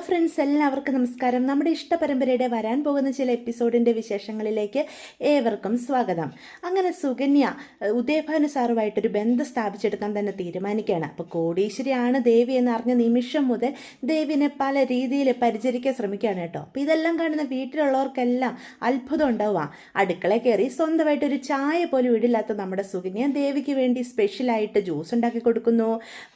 Friends, എല്ലാവർക്കും നമസ്കാരം. നമ്മുടെ ഇഷ്ടപരമ്പരയുടെ വരാൻ പോകുന്ന ചില എപ്പിസോഡിൻ്റെ വിശേഷങ്ങളിലേക്ക് ഏവർക്കും സ്വാഗതം. അങ്ങനെ സുകന്യ ഉദയഭാനു സാറുമായിട്ടൊരു ബന്ധം സ്ഥാപിച്ചെടുക്കാൻ തന്നെ തീരുമാനിക്കുകയാണ്. അപ്പോൾ കോടീശ്വരിയാണ് ദേവി എന്ന് അറിഞ്ഞ നിമിഷം മുതൽ ദേവിനെ പല രീതിയിൽ പരിചരിക്കാൻ ശ്രമിക്കുകയാണ് കേട്ടോ. അപ്പോൾ ഇതെല്ലാം കാണുന്ന വീട്ടിലുള്ളവർക്കെല്ലാം അത്ഭുതം ഉണ്ടാവുക. അടുക്കള കയറി സ്വന്തമായിട്ടൊരു ചായ പോലും ഇടില്ലാത്ത നമ്മുടെ സുകന്യ ദേവിക്ക് വേണ്ടി സ്പെഷ്യലായിട്ട് ജ്യൂസ് ഉണ്ടാക്കി കൊടുക്കുന്നു,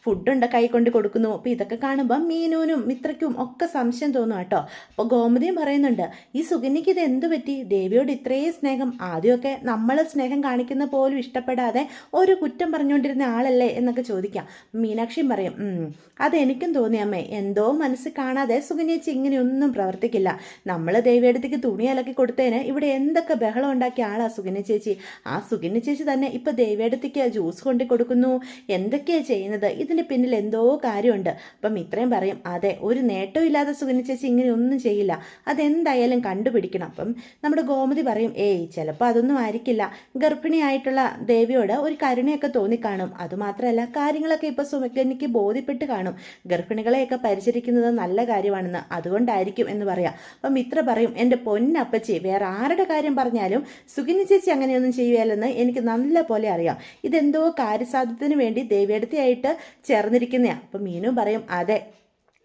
ഫുഡ് കൈകൊണ്ട് കൊടുക്കുന്നു. അപ്പോൾ ഇതൊക്കെ കാണുമ്പോൾ മീനുവിനും മിത്രയ്ക്കും ഒക്കെ സംശയം തോന്നും കേട്ടോ. അപ്പോൾ ഗോമതിയും പറയുന്നുണ്ട്, ഈ സുകന്യക്ക് ഇത് എന്തു പറ്റി? ദേവിയോട് ഇത്രയും സ്നേഹം, ആദ്യമൊക്കെ നമ്മൾ സ്നേഹം കാണിക്കുന്ന പോലും ഇഷ്ടപ്പെടാതെ ഒരു കുറ്റം പറഞ്ഞുകൊണ്ടിരുന്ന ആളല്ലേ എന്നൊക്കെ ചോദിക്കാം. മീനാക്ഷിയും പറയും, അതെനിക്കും തോന്നി അമ്മേ, എന്തോ മനസ്സ് കാണാതെ സുകന്യേച്ചി ഇങ്ങനെയൊന്നും പ്രവർത്തിക്കില്ല. നമ്മൾ ദേവിയടുത്തേക്ക് തുണി അലക്കി കൊടുത്തതിന് ഇവിടെ എന്തൊക്കെ ബഹളം ഉണ്ടാക്കിയ ആളാ സുകന്യ ചേച്ചി. ആ സുകന്യ ചേച്ചി തന്നെ ഇപ്പം ദേവിയടുത്തേക്ക് ജ്യൂസ് കൊണ്ടു കൊടുക്കുന്നു, എന്തൊക്കെയാണ് ചെയ്യുന്നത്? ഇതിന് പിന്നിൽ എന്തോ കാര്യമുണ്ട്. അപ്പം ഇത്രയും പറയും, അതെ, ഒരു നേട്ടവും ഇല്ലാതെ സുകന്യ ചേച്ചി ഇങ്ങനെ ഒന്നും ചെയ്യില്ല, അതെന്തായാലും കണ്ടുപിടിക്കണം. അപ്പം നമ്മുടെ ഗോമതി പറയും, ചിലപ്പോൾ അതൊന്നും ആയിരിക്കില്ല, ഗർഭിണിയായിട്ടുള്ള ദേവിയോട് ഒരു കരുണയൊക്കെ തോന്നിക്കാണും. അതുമാത്രമല്ല, കാര്യങ്ങളൊക്കെ ഇപ്പോൾ സുകന്യക്ക് ബോധ്യപ്പെട്ട് കാണും, ഗർഭിണികളെയൊക്കെ പരിചരിക്കുന്നത് നല്ല കാര്യമാണെന്ന്, അതുകൊണ്ടായിരിക്കും എന്ന് പറയാം. അപ്പം മിത്ര പറയും, എൻ്റെ പൊന്നപ്പച്ചി, വേറെ ആരുടെ കാര്യം പറഞ്ഞാലും സുകന്യ ചേച്ചി അങ്ങനെയൊന്നും ചെയ്യുകയല്ലെന്ന് എനിക്ക് നല്ല പോലെ അറിയാം. ഇതെന്തോ കാര്യസാധ്യത്തിന് വേണ്ടി ദേവിയടുത്തായിട്ട് ചേർന്നിരിക്കുന്നതാണ്. അപ്പം മീനു പറയും, അതെ,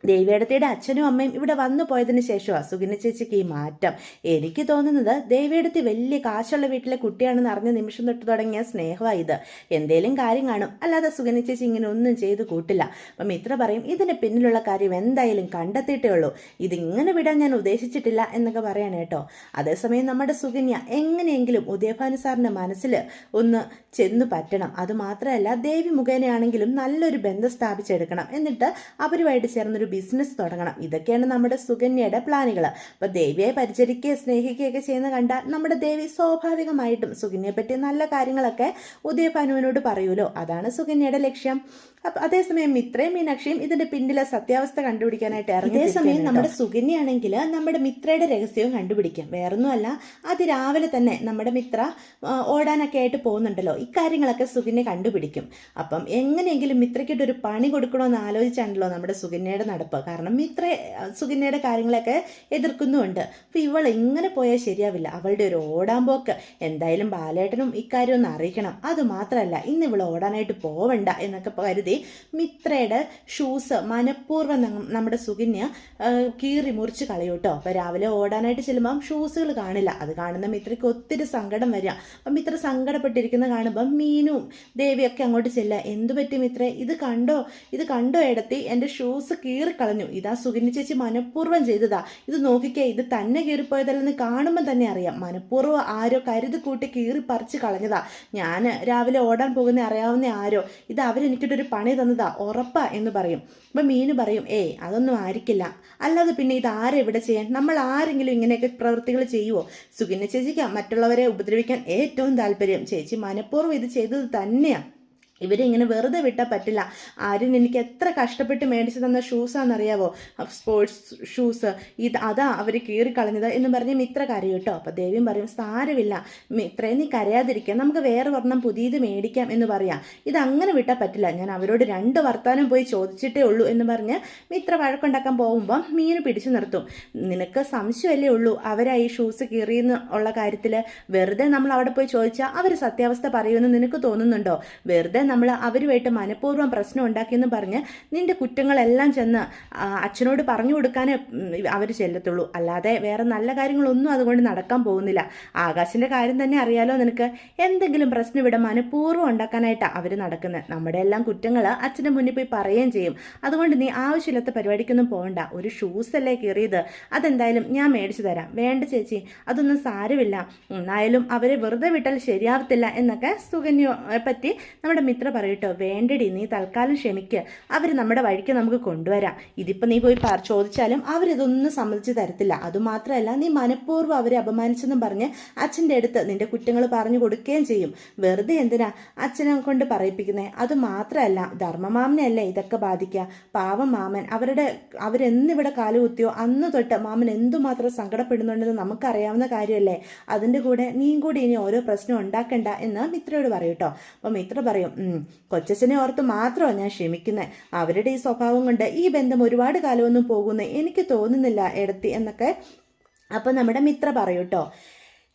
ദേവിയടത്തിയുടെ അച്ഛനും അമ്മയും ഇവിടെ വന്നു പോയതിന് ശേഷമാണ് സുകന്യ ചേച്ചിക്ക് ഈ മാറ്റം. എനിക്ക് തോന്നുന്നത് ദേവിയടത്തി വലിയ കാശുള്ള വീട്ടിലെ കുട്ടിയാണെന്ന് അറിഞ്ഞ നിമിഷം തൊട്ട് തുടങ്ങിയ സ്നേഹമാണ് ഇത്. എന്തേലും കാര്യം കാണും, അല്ലാതെ സുകന്യ ചേച്ചി ഇങ്ങനെ ഒന്നും ചെയ്ത് കൂട്ടില്ല. അപ്പം മിത്ര പറയും, ഇതിന് പിന്നിലുള്ള കാര്യം എന്തായാലും കണ്ടെത്തിയിട്ടേ ഉള്ളൂ, ഇതിങ്ങനെ വിടാൻ ഞാൻ ഉദ്ദേശിച്ചിട്ടില്ല എന്നൊക്കെ പറയണേ കേട്ടോ. അതേസമയം നമ്മുടെ സുകന്യ എങ്ങനെയെങ്കിലും ഉദയഭാനു സാറിൻ്റെ മനസ്സിൽ ഒന്ന് ചെന്ന് പറ്റണം. അതുമാത്രമല്ല, ദേവി മുഖേനയാണെങ്കിലും നല്ലൊരു ബന്ധം സ്ഥാപിച്ചെടുക്കണം, എന്നിട്ട് അവരുമായിട്ട് ചേർന്നൊരു ബിസിനസ് തുടങ്ങണം. ഇതൊക്കെയാണ് നമ്മുടെ സുകന്യയുടെ പ്ലാനുകൾ. അപ്പോൾ ദേവിയെ പരിചരിക്കുകയും സ്നേഹിക്കുകയൊക്കെ ചെയ്യുന്ന കണ്ടാൽ നമ്മുടെ ദേവി സ്വാഭാവികമായിട്ടും സുകന്യയെ പറ്റി നല്ല കാര്യങ്ങളൊക്കെ ഉദയഭാനുവിനോട് പറയൂലോ. അതാണ് സുകന്യയുടെ ലക്ഷ്യം. അതേസമയം മിത്രയും മീനാക്ഷിയും ഇതിന്റെ പിന്നിലെ സത്യാവസ്ഥ കണ്ടുപിടിക്കാനായിട്ട് ഇറങ്ങി. അതേസമയം നമ്മുടെ സുകന്യാണെങ്കിൽ നമ്മുടെ മിത്രയുടെ രഹസ്യവും കണ്ടുപിടിക്കാം. വേറൊന്നുമല്ല, രാവിലെ തന്നെ നമ്മുടെ മിത്ര ഓടാനൊക്കെ ആയിട്ട് പോകുന്നുണ്ടല്ലോ, ഇക്കാര്യങ്ങളൊക്കെ സുകന്യ കണ്ടുപിടിക്കും. അപ്പം എങ്ങനെയെങ്കിലും മിത്രയ്ക്കിട്ടൊരു പണി കൊടുക്കണമെന്ന് ആലോചിച്ചാണല്ലോ നമ്മുടെ സുകന്യയുടെ നടപ്പ്. കാരണം മിത്ര സുകന്യയുടെ കാര്യങ്ങളൊക്കെ എതിർക്കുന്നുമുണ്ട്. അപ്പോൾ ഇവൾ ഇങ്ങനെ പോയാൽ ശരിയാവില്ല, അവളുടെ ഒരു ഓടാൻ പോക്ക് എന്തായാലും ബാലേട്ടനും ഇക്കാര്യം ഒന്ന് അറിയിക്കണം. അതുമാത്രമല്ല, ഇന്ന് ഇവൾ ഓടാനായിട്ട് പോവണ്ട എന്നൊക്കെ കരുതി മിത്രയുടെ ഷൂസ് മനഃപൂർവ്വം നമ്മുടെ സുകന്യ കീറി മുറിച്ച് കളയൂട്ടോ. അപ്പോൾ രാവിലെ ഓടാനായിട്ട് ചെല്ലുമ്പം ഷൂസുകൾ കാണില്ല. അത് കാണുന്ന മിത്രയ്ക്ക് ഒത്തിരി സങ്കടം വരിക. അപ്പം മിത്ര സങ്കടപ്പെട്ടിരിക്കുന്ന കാണുമ്പം മീനും ദേവിയൊക്കെ അങ്ങോട്ട് ചെല്ലുക, എന്തു പറ്റി മിത്രേ, ഇത് കണ്ടോ എടത്തി, എൻ്റെ ഷൂസ് കീറിക്കളഞ്ഞു, ഇതാ സുകന്യ ചേച്ചി മനഃപൂർവ്വം ചെയ്തതാ, ഇത് നോക്കിക്കേ, ഇത് തന്നെ കീറിപ്പോയതല്ലെന്ന് കാണുമ്പോൾ തന്നെ അറിയാം, മനഃപൂർവ്വം ആരോ കരുതി കൂട്ടി കീറി പറിച്ച് കളഞ്ഞതാ, ഞാൻ രാവിലെ ഓടാൻ പോകുന്ന അറിയാവുന്ന ആരോ, ഇത് അവരെനിക്കിട്ടൊരു പണി തന്നതാ, ഉറപ്പാ എന്ന് പറയും. അപ്പം മീന് പറയും, അതൊന്നും ആയിരിക്കില്ല, അല്ലാതെ പിന്നെ ഇത് ആരെവിടെ ചെയ്യാൻ, നമ്മൾ ആരെങ്കിലും ഇങ്ങനെയൊക്കെ പ്രവൃത്തികൾ ചെയ്യുമോ? സുകന്യ ചേച്ചിക്ക് മറ്റുള്ളവരെ ഉപദ്രവിക്കാൻ ഏറ്റവും താല്പര്യം, ചേച്ചി മനഃപൂർവ്വം ഇത് ചെയ്തത് തന്നെയാണ്, ഇവരിങ്ങനെ വെറുതെ വിട്ടാൽ പറ്റില്ല. ആരും എനിക്ക് എത്ര കഷ്ടപ്പെട്ട് മേടിച്ച് തന്ന ഷൂസാണെന്നറിയാവോ, സ്പോർട്സ് ഷൂസ്, അതാ അവർ കീറിക്കളഞ്ഞത് എന്ന് പറഞ്ഞ് മിത്ര കരയും കേട്ടോ. അപ്പോൾ ദേവിയും പറയും, സാരമില്ല മിത്രേ, നീ കരയാതിരിക്കുക, നമുക്ക് വേറെ ഒരെണ്ണം പുതിയത് മേടിക്കാം എന്ന് പറയാം, ഇതങ്ങനെ വിട്ടാൽ പറ്റില്ല, ഞാൻ അവരോട് 2 വർത്താനം പോയി ചോദിച്ചിട്ടേ ഉള്ളൂ എന്ന് പറഞ്ഞ് മിത്ര വഴക്കുണ്ടാക്കാൻ പോകുമ്പം മീന് പിടിച്ചു നിർത്തും. നിനക്ക് സംശയമല്ലേ ഉള്ളൂ അവരാ ഈ ഷൂസ് കീറിയെന്ന് ഉള്ള കാര്യത്തിൽ? വെറുതെ നമ്മൾ അവിടെ പോയി ചോദിച്ചാൽ അവർ സത്യാവസ്ഥ പറയുമെന്ന് നിനക്ക് തോന്നുന്നുണ്ടോ? വെറുതെ നമ്മൾ അവരുമായിട്ട് മനഃപൂർവ്വം പ്രശ്നം ഉണ്ടാക്കിയെന്ന് പറഞ്ഞ് നിന്റെ കുറ്റങ്ങളെല്ലാം ചെന്ന് അച്ഛനോട് പറഞ്ഞു കൊടുക്കാനേ അവർ ചെല്ലത്തുള്ളൂ, അല്ലാതെ വേറെ നല്ല കാര്യങ്ങളൊന്നും അതുകൊണ്ട് നടക്കാൻ പോകുന്നില്ല. ആകാശിൻ്റെ കാര്യം തന്നെ അറിയാലോ നിനക്ക്, എന്തെങ്കിലും പ്രശ്നം ഇവിടെ മനഃപൂർവ്വം ഉണ്ടാക്കാനായിട്ടാണ് അവർ നടക്കുന്നത്. നമ്മുടെ എല്ലാം കുറ്റങ്ങൾ അച്ഛൻ്റെ മുന്നിൽ പോയി പറയുകയും ചെയ്യും. അതുകൊണ്ട് നീ ആവശ്യമില്ലാത്ത പരിപാടിക്കൊന്നും പോകണ്ട, ഒരു ഷൂസല്ലേ കീറിയത്, അതെന്തായാലും ഞാൻ മേടിച്ചു തരാം, വേണ്ട ചേച്ചി അതൊന്നും സാരമില്ല, എന്നായാലും അവരെ വെറുതെ വിട്ടാൽ ശരിയാവത്തില്ല എന്നൊക്കെ സുകന്യയെ പറ്റി നമ്മുടെ മിത്ര പറയട്ടോ. വേണ്ടടി, നീ തൽക്കാലം ക്ഷമിക്ക്, അവർ നമ്മുടെ വഴിക്ക് നമുക്ക് കൊണ്ടുവരാം, ഇതിപ്പോൾ നീ പോയി ചോദിച്ചാലും അവരിതൊന്നും സമ്മതിച്ച് തരത്തില്ല. അതുമാത്രമല്ല, നീ മനഃപൂർവ്വം അവരെ അപമാനിച്ചെന്നും പറഞ്ഞ് അച്ഛൻ്റെ അടുത്ത് നിന്റെ കുറ്റങ്ങൾ പറഞ്ഞു കൊടുക്കുകയും ചെയ്യും. വെറുതെ എന്തിനാ അച്ഛനെ കൊണ്ട് പറയിപ്പിക്കുന്നത്? അതുമാത്രമല്ല, ധർമ്മമാമനെയല്ലേ ഇതൊക്കെ ബാധിക്കുക, പാവം മാമൻ, അവരെന്നിവിടെ കാലുകുത്തിയോ അന്ന് തൊട്ട് മാമൻ എന്തുമാത്രം സങ്കടപ്പെടുന്നുണ്ടെന്ന് നമുക്കറിയാവുന്ന കാര്യമല്ലേ, അതിൻ്റെ കൂടെ നീയും കൂടി ഇനി ഓരോ പ്രശ്നം ഉണ്ടാക്കണ്ട എന്ന് മിത്രയോട് പറയും കേട്ടോ. അപ്പോൾ മിത്ര പറയും, കൊച്ചച്ഛനെ ഓർത്ത് മാത്രമാണ് ഞാൻ ക്ഷമിക്കുന്നത്. അവരുടെ ഈ സ്വഭാവം കൊണ്ട് ഈ ബന്ധം ഒരുപാട് കാലമൊന്നും പോകുമെന്ന് എനിക്ക് തോന്നുന്നില്ല എടത്തി എന്നൊക്കെ അപ്പം നമ്മുടെ മിത്ര പറയൂട്ടോ.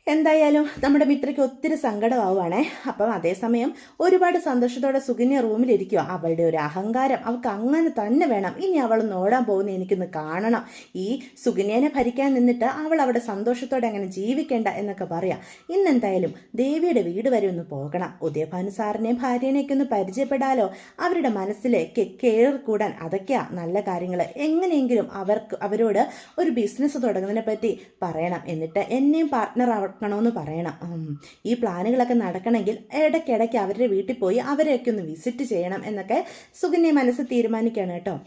എന്തായാലും നമ്മുടെ മിത്രയ്ക്ക് ഒത്തിരി സങ്കടമാവുകയാണേ. അപ്പം അതേസമയം ഒരുപാട് സന്തോഷത്തോടെ സുകന്യ റൂമിലിരിക്കുക. അവളുടെ ഒരു അഹങ്കാരം അവൾക്ക് അങ്ങനെ തന്നെ വേണം. ഇനി അവൾ നോടാൻ പോകുന്ന എനിക്കൊന്ന് കാണണം. ഈ സുകന്യനെ ഭരിക്കാൻ നിന്നിട്ട് അവൾ അവിടെ സന്തോഷത്തോടെ അങ്ങനെ ജീവിക്കേണ്ട എന്നൊക്കെ പറയാം. ഇന്നെന്തായാലും ദേവിയുടെ വീട് വരെ ഒന്ന് പോകണം. ഉദയഭാനു സാറിനെയും ഭാര്യനെയൊക്കെ ഒന്ന് പരിചയപ്പെടാലോ. അവരുടെ മനസ്സിലേക്ക് കയറിക്കൂടാൻ അതൊക്കെയാ നല്ല കാര്യങ്ങൾ. എങ്ങനെയെങ്കിലും അവരോട് ഒരു ബിസിനസ് തുടങ്ങുന്നതിനെ പറ്റി പറയണം. എന്നിട്ട് എന്നെയും പാർട്ട്ണർ ണമെന്ന് പറയണം. ഈ പ്ലാനുകളൊക്കെ നടക്കണമെങ്കിൽ ഇടയ്ക്കിടയ്ക്ക് അവരുടെ വീട്ടിൽ പോയി അവരെയൊക്കെ ഒന്ന് വിസിറ്റ് ചെയ്യണം എന്നൊക്കെ സുകന്യ മനസ്സ് തീരുമാനിക്കുകയാണ് കേട്ടോ.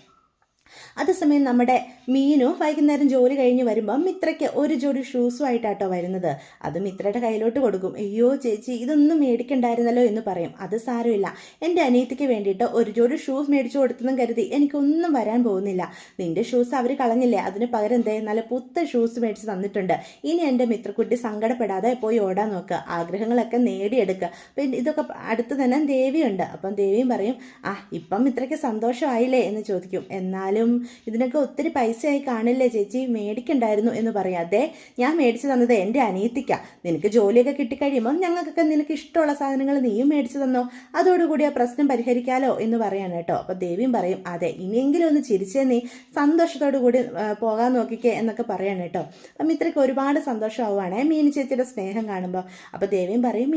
അതേസമയം നമ്മുടെ മീനു വൈകുന്നേരം ജോലി കഴിഞ്ഞ് വരുമ്പോൾ മിത്രയ്ക്ക് ഒരു ജോഡി ഷൂസുമായിട്ടാട്ടോ വരുന്നത്. അത് മിത്രയുടെ കയ്യിലോട്ട് കൊടുക്കും. അയ്യോ ചേച്ചി, ഇതൊന്നും മേടിക്കണ്ടായിരുന്നല്ലോ എന്ന് പറയും. അത് സാരമില്ല, എൻ്റെ അനിയത്തിക്ക് വേണ്ടിയിട്ട് ഒരു ജോഡി ഷൂസ് മേടിച്ചു കൊടുത്തെന്നും കരുതി എനിക്കൊന്നും വരാൻ പോകുന്നില്ല. നിന്റെ ഷൂസ് അവർ കളഞ്ഞില്ലേ, അതിന് പകരം എന്തേ നല്ല പുത്ത ഷൂസ് മേടിച്ച് തന്നിട്ടുണ്ട്. ഇനി എൻ്റെ മിത്രക്കുട്ടി സങ്കടപ്പെടാതെ പോയി ഓടാൻ നോക്കുക, ആഗ്രഹങ്ങളൊക്കെ നേടിയെടുക്കുക. പിന്നെ ഇതൊക്കെ അടുത്ത് തന്നെ ദേവിയുണ്ട്. അപ്പം ദേവിയും പറയും, ഇപ്പം മിത്രയ്ക്ക് സന്തോഷമായില്ലേ എന്ന് ചോദിക്കും. എന്നാലും ഇതിനൊക്കെ ഒത്തിരി പൈസയായി കാണില്ലേ ചേച്ചി, മേടിക്കണ്ടായിരുന്നു എന്ന് പറയാം. അതെ, ഞാൻ മേടിച്ചു തന്നത് എൻ്റെ അനിയത്തിക്കാ. നിനക്ക് ജോലിയൊക്കെ കിട്ടിക്കഴിയുമ്പോൾ ഞങ്ങൾക്കൊക്കെ നിനക്ക് ഇഷ്ടമുള്ള സാധനങ്ങൾ നീയും മേടിച്ചു തന്നോ, അതോടുകൂടി ആ പ്രശ്നം പരിഹരിക്കാലോ എന്ന് പറയാണ് കേട്ടോ. അപ്പോൾ ദേവിയും പറയും, അതെ ഇനിയെങ്കിലും ഒന്ന് ചിരിച്ചേ, നീ സന്തോഷത്തോടു കൂടി പോകാൻ നോക്കിക്കേ എന്നൊക്കെ പറയാണ് കേട്ടോ. അപ്പം ഇത്രയ്ക്ക് ഒരുപാട് സന്തോഷമാവുകയാണ് മീനു ചേച്ചിയുടെ സ്നേഹം കാണുമ്പോൾ. അപ്പോൾ ദേവിയും പറയും,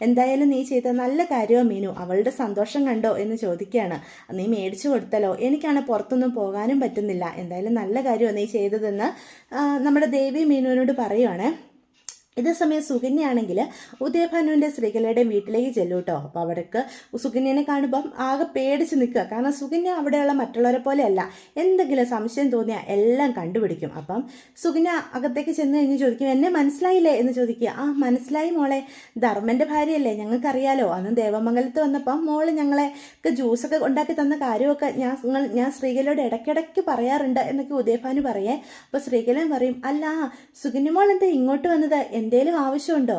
എന്തായാലും നീ ചെയ്ത നല്ല കാര്യമോ മീനു, അവളുടെ സന്തോഷം കണ്ടോ എന്ന് ചോദിക്കുകയാണ്. നീ മേടിച്ചു കൊടുത്തല്ലോ, എനിക്കാണ് പുറത്തൊന്നും പോകാനും പറ്റുന്നില്ല. എന്തായാലും നല്ല കാര്യമാണ് നീ ചെയ്തതെന്ന് നമ്മുടെ ദേവി മീനുവിനോട് പറയുവാണ്. ഇതേസമയം സുകന്യാണെങ്കിൽ ഉദയഭാനുവിൻ്റെ ശ്രീകലയുടെയും വീട്ടിലേക്ക് ചെല്ലും കേട്ടോ. അപ്പോൾ അവിടേക്ക് സുകന്യനെ കാണുമ്പം ആകെ പേടിച്ച് നിൽക്കുക. കാരണം സുകന്യ അവിടെയുള്ള മറ്റുള്ളവരെ പോലെയല്ല, എന്തെങ്കിലും സംശയം തോന്നിയാൽ എല്ലാം കണ്ടുപിടിക്കും. അപ്പം സുകന്യ അകത്തേക്ക് ചെന്ന് കഴിഞ്ഞ് ചോദിക്കും, എന്നെ മനസ്സിലായില്ലേ എന്ന് ചോദിക്കുക. മനസ്സിലായി മോളെ, ധർമ്മൻ്റെ ഭാര്യയല്ലേ, ഞങ്ങൾക്കറിയാലോ. അന്ന് ദേവമംഗലത്ത് വന്നപ്പം മോള് ഞങ്ങളെയൊക്കെ ജ്യൂസൊക്കെ ഉണ്ടാക്കി തന്ന കാര്യമൊക്കെ ഞാൻ ശ്രീകലയോട് ഇടയ്ക്കിടയ്ക്ക് പറയാറുണ്ട് എന്നൊക്കെ ഉദയഭാനു പറയേ. അപ്പോൾ ശ്രീകലൻ പറയും, അല്ല സുകന്യ മോൾ എന്താ ഇങ്ങോട്ട് വന്നത്, എന്തേലും ആവശ്യമുണ്ടോ?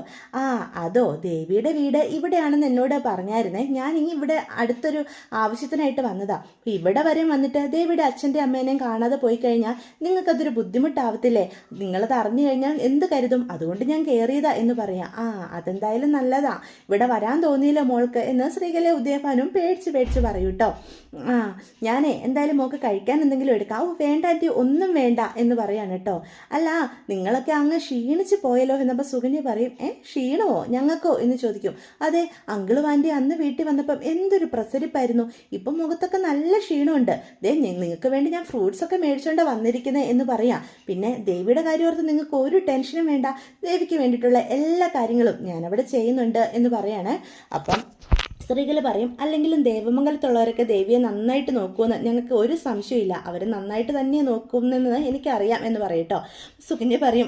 അതോ, ദേവിയുടെ വീട് ഇവിടെയാണെന്ന് എന്നോട് പറഞ്ഞായിരുന്നേ. ഞാൻ ഇനി ഇവിടെ അടുത്തൊരു ആവശ്യത്തിനായിട്ട് വന്നതാ. ഇവിടെ വരെ വന്നിട്ട് ദേവിയുടെ അച്ഛൻ്റെ അമ്മേനെയും കാണാതെ പോയി കഴിഞ്ഞാൽ നിങ്ങൾക്കതൊരു ബുദ്ധിമുട്ടാവത്തില്ലേ? നിങ്ങളത് അറിഞ്ഞു കഴിഞ്ഞാൽ എന്ത് കരുതും, അതുകൊണ്ട് ഞാൻ കയറിയതാ എന്ന് പറയാം. അതെന്തായാലും നല്ലതാ, ഇവിടെ വരാൻ തോന്നിയില്ല മോൾക്ക് എന്ന് ശ്രീകല ഉദയഭാനും പേടിച്ച് പറയൂ കേട്ടോ. ഞാനേ എന്തായാലും മോൾക്ക് കഴിക്കാൻ എന്തെങ്കിലും എടുക്കാം. വേണ്ട ആൻറ്റി, ഒന്നും വേണ്ട എന്ന് പറയാണ് കേട്ടോ. അല്ല, നിങ്ങളൊക്കെ അങ്ങ് ക്ഷീണിച്ച് പോയല്ലോ എന്നപ്പോൾ സുകന്യ പറയും, ക്ഷീണമോ ഞങ്ങൾക്കോ എന്ന് ചോദിക്കും. അതെ, അങ്കിളും ആൻറ്റി അന്ന് വീട്ടിൽ വന്നപ്പം എന്തൊരു പ്രസരിപ്പായിരുന്നു, ഇപ്പം മുഖത്തൊക്കെ നല്ല ക്ഷീണമുണ്ട്. നിങ്ങൾക്ക് വേണ്ടി ഞാൻ ഫ്രൂട്ട്സ് ഒക്കെ മേടിച്ചുകൊണ്ട് വന്നിരിക്കുന്നത് എന്ന് പറയാം. പിന്നെ ദേവിയുടെ കാര്യം ഓർത്ത് നിങ്ങൾക്ക് ഒരു ടെൻഷനും വേണ്ട, ദേവിക്ക് വേണ്ടിയിട്ടുള്ള എല്ലാ കാര്യങ്ങളും ഞാനവിടെ ചെയ്യുന്നുണ്ട് എന്ന് പറയാണ്. അപ്പം സ്ത്രീകൾ പറയും, അല്ലെങ്കിലും ദേവമംഗലത്തുള്ളവരൊക്കെ ദേവിയെ നന്നായിട്ട് നോക്കുമെന്ന് ഞങ്ങൾക്ക് ഒരു സംശയമില്ല, അവർ നന്നായിട്ട് തന്നെ നോക്കുമെന്ന് എനിക്കറിയാം എന്ന് പറയട്ടോ. സുകന്യ പറയും,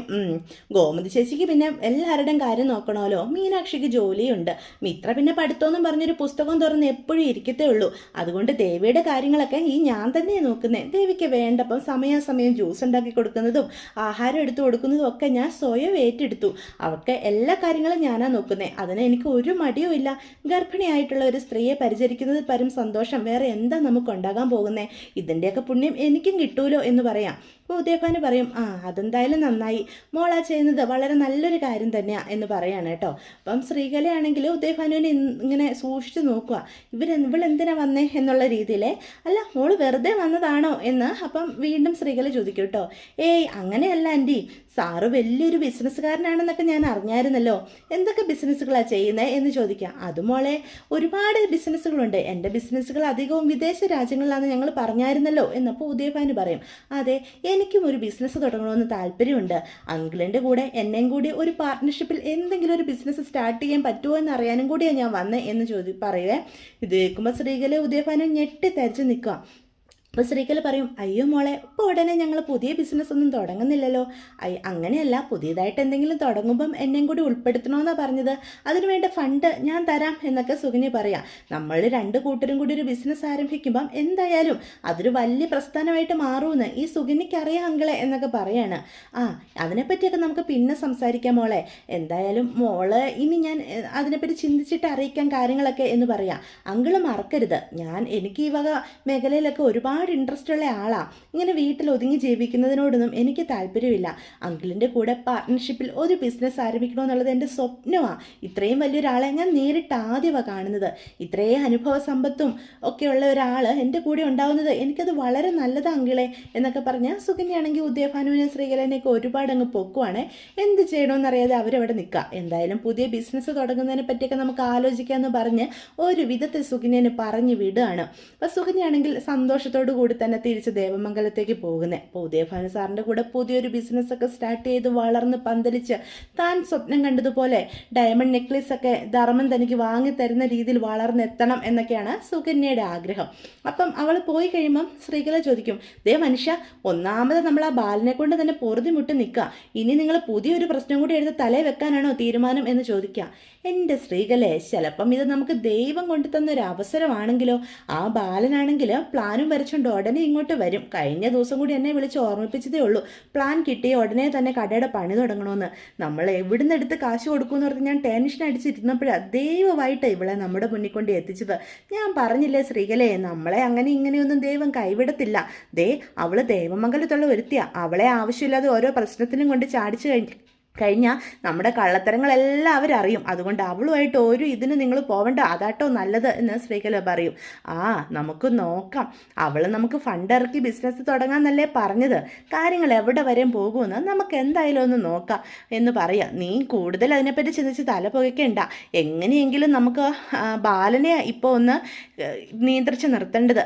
ഗോമതി ചേച്ചിക്ക് പിന്നെ എല്ലാവരുടെയും കാര്യം നോക്കണമല്ലോ, മീനാക്ഷിക്ക് ജോലിയുണ്ട്, മിത്ര പിന്നെ പഠിത്തമെന്നും പറഞ്ഞൊരു പുസ്തകം തുറന്ന് എപ്പോഴും ഇരിക്കത്തേ ഉള്ളൂ, അതുകൊണ്ട് ദേവിയുടെ കാര്യങ്ങളൊക്കെ ഞാൻ തന്നെയാണ് നോക്കുന്നത്. ദേവിക്ക് വേണ്ടപ്പം സമയാസമയം ജ്യൂസ് ഉണ്ടാക്കി കൊടുക്കുന്നതും ആഹാരം എടുത്തു കൊടുക്കുന്നതും ഒക്കെ ഞാൻ സ്വയം ഏറ്റെടുത്തു. അവർക്ക് എല്ലാ കാര്യങ്ങളും ഞാനാണ് നോക്കുന്നത്, അതിന് എനിക്ക് ഒരു മടിയും ഇല്ല. ഗർഭിണിയായിട്ട് ഒരു സ്ത്രീയെ പരിചരിക്കുന്നത് പരം സന്തോഷം വേറെ എന്താ നമുക്ക് ഉണ്ടാകാൻ പോകുന്നേ, ഇതിൻ്റെയൊക്കെ പുണ്യം എനിക്കും കിട്ടൂലോ എന്ന് പറയാം. അപ്പോൾ ഉദയഭാനു പറയും, അതെന്തായാലും നന്നായി, മോളാ ചെയ്യുന്നത് വളരെ നല്ലൊരു കാര്യം തന്നെയാണ് എന്ന് പറയാണ് കേട്ടോ. അപ്പം ശ്രീകലയാണെങ്കിൽ ഉദയഭാനുവിനെ ഇങ്ങനെ സൂക്ഷിച്ച് നോക്കുക, ഇവളെന്തിനാ വന്നേ എന്നുള്ള രീതിയിൽ. അല്ല, മോള് വെറുതെ വന്നതാണോ എന്ന് അപ്പം വീണ്ടും ശ്രീകല ചോദിക്കും കേട്ടോ. അങ്ങനെയല്ല ആൻറ്റി, സാറ് വലിയൊരു ബിസിനസ്സുകാരനാണെന്നൊക്കെ ഞാൻ അറിഞ്ഞായിരുന്നല്ലോ, എന്തൊക്കെ ബിസിനസ്സുകളാണ് ചെയ്യുന്നത് എന്ന് ചോദിക്കാം. അതുമോളെ, ഒരുപാട് ബിസിനസ്സുകളുണ്ട്, എൻ്റെ ബിസിനസ്സുകൾ അധികവും വിദേശ രാജ്യങ്ങളിലാണെന്ന് ഞങ്ങൾ പറഞ്ഞായിരുന്നല്ലോ എന്നപ്പോൾ ഉദയഭാനു പറയും, അതെ എനിക്കും ഒരു ബിസിനസ് തുടങ്ങണമെന്ന് താല്പര്യമുണ്ട്, അങ്കിളിൻ്റെ കൂടെ എന്നെയും കൂടി ഒരു പാർട്ട്ണർഷിപ്പിൽ എന്തെങ്കിലും ഒരു ബിസിനസ് സ്റ്റാർട്ട് ചെയ്യാൻ പറ്റുമോ എന്ന് അറിയാനും കൂടിയാണ് ഞാൻ വന്നത് എന്ന് പറയുവേ. ഇത് കേൾക്കുമ്പോൾ ശ്രീകല ഉദയഭാനു ഞെട്ടി തരിച്ച് നിൽക്കുക. അപ്പോൾ ശ്രീകല പറയും, അയ്യോ മോളെ, ഇപ്പോൾ ഉടനെ ഞങ്ങൾ പുതിയ ബിസിനസ് ഒന്നും തുടങ്ങുന്നില്ലല്ലോ. അങ്ങനെയല്ല, പുതിയതായിട്ട് എന്തെങ്കിലും തുടങ്ങുമ്പം എന്നെയും കൂടി ഉൾപ്പെടുത്തണമെന്നാണ് പറഞ്ഞത്. അതിനു വേണ്ട ഫണ്ട് ഞാൻ തരാം എന്നൊക്കെ സുകന്യ പറയാം. നമ്മൾ രണ്ട് കൂട്ടരും കൂടി ഒരു ബിസിനസ് ആരംഭിക്കുമ്പം എന്തായാലും അതൊരു വലിയ പ്രസ്ഥാനമായിട്ട് മാറുമെന്ന് ഈ സുകന്യക്ക് അറിയാം അങ്കിളെ എന്നൊക്കെ പറയാണ്. അതിനെപ്പറ്റിയൊക്കെ നമുക്ക് പിന്നെ സംസാരിക്കാം മോളെ. എന്തായാലും മോള് ഇനി ഞാൻ അതിനെപ്പറ്റി ചിന്തിച്ചിട്ട് അറിയിക്കാൻ കാര്യങ്ങളൊക്കെ എന്ന് പറയാം. അങ്കിള് മറക്കരുത്, എനിക്ക് ഈ വക മേഖലയിലൊക്കെ ഒരുപാട് ഇൻട്രസ്റ്റ് ഉള്ള ആളാണ്. ഇങ്ങനെ വീട്ടിൽ ഒതുങ്ങി ജീവിക്കുന്നതിനോടൊന്നും എനിക്ക് താല്പര്യമില്ല. അങ്കിളിൻ്റെ കൂടെ പാർട്ട്ണർഷിപ്പിൽ ഒരു ബിസിനസ് ആരംഭിക്കണമെന്നുള്ളത് എൻ്റെ സ്വപ്നമാണ്. ഇത്രയും വലിയൊരാളെ ഞാൻ നേരിട്ട് ആദ്യമാണ് കാണുന്നത്. ഇത്രയും അനുഭവ സമ്പത്തും ഒക്കെയുള്ള ഒരാൾ എൻ്റെ കൂടെ ഉണ്ടാവുന്നത് എനിക്കത് വളരെ നല്ലതാണ് അങ്കിളെ എന്നൊക്കെ പറഞ്ഞാൽ സുകന്യാണെങ്കിൽ ഉദയഭാനുവിനെ ശ്രീകലനെയൊക്കെ ഒരുപാട് അങ്ങ് പൊക്കുവാണ്. എന്ത് ചെയ്യണമെന്നറിയാതെ അവരവിടെ നിൽക്കുക. എന്തായാലും പുതിയ ബിസിനസ് തുടങ്ങുന്നതിനെ പറ്റിയൊക്കെ നമുക്ക് ആലോചിക്കാമെന്ന് പറഞ്ഞ് ഒരു വിധത്തിൽ സുകന്യനെ പറഞ്ഞു വിടുകയാണ്. അപ്പോൾ സുകന്യാണെങ്കിൽ സന്തോഷത്തോടു കൂടി തന്നെ തിരിച്ച് ദേവമംഗലത്തേക്ക് പോകുന്നത്. അപ്പോൾ ഉദയഭാനു സാറിൻ്റെ കൂടെ പുതിയൊരു ബിസിനസ്സൊക്കെ സ്റ്റാർട്ട് ചെയ്ത് വളർന്ന് പന്തലിച്ച് താൻ സ്വപ്നം കണ്ടതുപോലെ ഡയമണ്ട് നെക്ലേസൊക്കെ ധർമ്മൻ തനിക്ക് വാങ്ങിത്തരുന്ന രീതിയിൽ വളർന്നെത്തണം എന്നൊക്കെയാണ് സുകന്യയുടെ ആഗ്രഹം. അപ്പം അവൾ പോയി കഴിയുമ്പം ശ്രീകല ചോദിക്കും, ദേ മനുഷ്യ, ഒന്നാമത് നമ്മൾ ആ ബാലനെ കൊണ്ട് തന്നെ പൊറുതിമുട്ടി നിൽക്കുക. ഇനി നിങ്ങൾ പുതിയൊരു പ്രശ്നം കൂടി എടുത്ത് തലയിൽ വെക്കാനാണോ തീരുമാനം എന്ന് ചോദിക്കുക. എൻ്റെ ശ്രീകലേ, ചിലപ്പം ഇത് നമുക്ക് ദൈവം കൊണ്ടു തന്നൊരു അവസരമാണെങ്കിലോ. ആ ബാലനാണെങ്കിൽ പ്ലാനും വരച്ചുകൊണ്ട് ഉടനെ ഇങ്ങോട്ട് വരും. കഴിഞ്ഞ ദിവസം കൂടി എന്നെ വിളിച്ച് ഓർമ്മിപ്പിച്ചതേ ഉള്ളൂ, പ്ലാൻ കിട്ടിയ ഉടനെ തന്നെ കടയുടെ പണി തുടങ്ങണമെന്ന്. നമ്മൾ എവിടുന്ന് എടുത്ത് കാശ് കൊടുക്കുമെന്ന് പറഞ്ഞ് ഞാൻ ടെൻഷൻ അടിച്ചിരുന്നപ്പോഴാണ് ദൈവമായിട്ട് ഇവളെ നമ്മുടെ മുന്നിൽ കൊണ്ട് എത്തിച്ചത്. ഞാൻ പറഞ്ഞില്ലേ ശ്രീകലേ, നമ്മളെ അങ്ങനെ ഇങ്ങനെയൊന്നും ദൈവം കൈവിടത്തില്ല. അവള് ദേവമംഗലത്തുള്ള ഒരുത്തിയാ. അവളെ ആവശ്യമില്ലാതെ ഓരോ പ്രശ്നത്തിനും കൊണ്ട് ചാടിച്ചു കഴിഞ്ഞാൽ നമ്മുടെ കള്ളത്തരങ്ങളെല്ലാം അവരറിയും. അതുകൊണ്ട് അവളുമായിട്ട് ഒരു ഇതിന് നിങ്ങൾ പോവണ്ട, അതാട്ടോ നല്ലത് എന്ന് ശ്രീകല പറയും. നമുക്ക് നോക്കാം, അവൾ നമുക്ക് ഫണ്ട് ഇറക്കി ബിസിനസ് തുടങ്ങാന്നല്ലേ പറഞ്ഞത്. കാര്യങ്ങൾ എവിടെ വരെയും പോകുമെന്ന് നമുക്ക് എന്തായാലും ഒന്ന് നോക്കാം എന്ന് പറയാം. നീ കൂടുതൽ അതിനെപ്പറ്റി ചിന്തിച്ച് തല പുകയ്ക്കണ്ട. എങ്ങനെയെങ്കിലും നമുക്ക് ബാലനെ ഇപ്പോൾ ഒന്ന് നിയന്ത്രിച്ച് നിർത്തേണ്ടത്.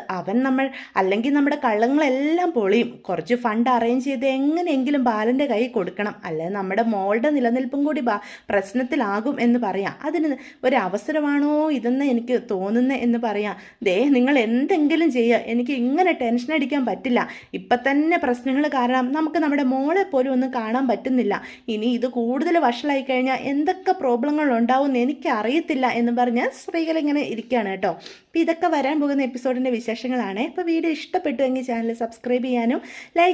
അല്ലെങ്കിൽ നമ്മുടെ കള്ളങ്ങളെല്ലാം പൊളിയും. കുറച്ച് ഫണ്ട് അറേഞ്ച് ചെയ്ത് എങ്ങനെയെങ്കിലും ബാലൻ്റെ കൈ കൊടുക്കണം. അല്ലെ നമ്മുടെ മോളുടെ നിലനിൽപ്പും കൂടി പ്രശ്നത്തിലാകും എന്ന് പറയാം. അതിന് ഒരവസരമാണോ ഇതെന്ന് എനിക്ക് തോന്നുന്നത് എന്ന് പറയാം. നിങ്ങൾ എന്തെങ്കിലും ചെയ്യുക, എനിക്ക് ഇങ്ങനെ ടെൻഷൻ അടിക്കാൻ പറ്റില്ല. ഇപ്പം തന്നെ പ്രശ്നങ്ങൾ കാരണം നമുക്ക് നമ്മുടെ മോളെ പോലും ഒന്നും കാണാൻ പറ്റുന്നില്ല. ഇനി ഇത് കൂടുതൽ വഷളായി കഴിഞ്ഞാൽ എന്തൊക്കെ പ്രോബ്ലങ്ങൾ ഉണ്ടാവും എന്ന് എനിക്കറിയത്തില്ല എന്ന് പറഞ്ഞ് സ്ത്രീകൾ ഇങ്ങനെ ഇരിക്കുകയാണ് കേട്ടോ. അപ്പോൾ ഇതൊക്കെ വരാൻ പോകുന്ന എപ്പിസോഡിൻ്റെ വിശേഷങ്ങളാണ്. ഇപ്പോൾ വീഡിയോ ഇഷ്ടപ്പെട്ടുവെങ്കിൽ ചാനൽ സബ്സ്ക്രൈബ് ചെയ്യാനും ലൈക്ക്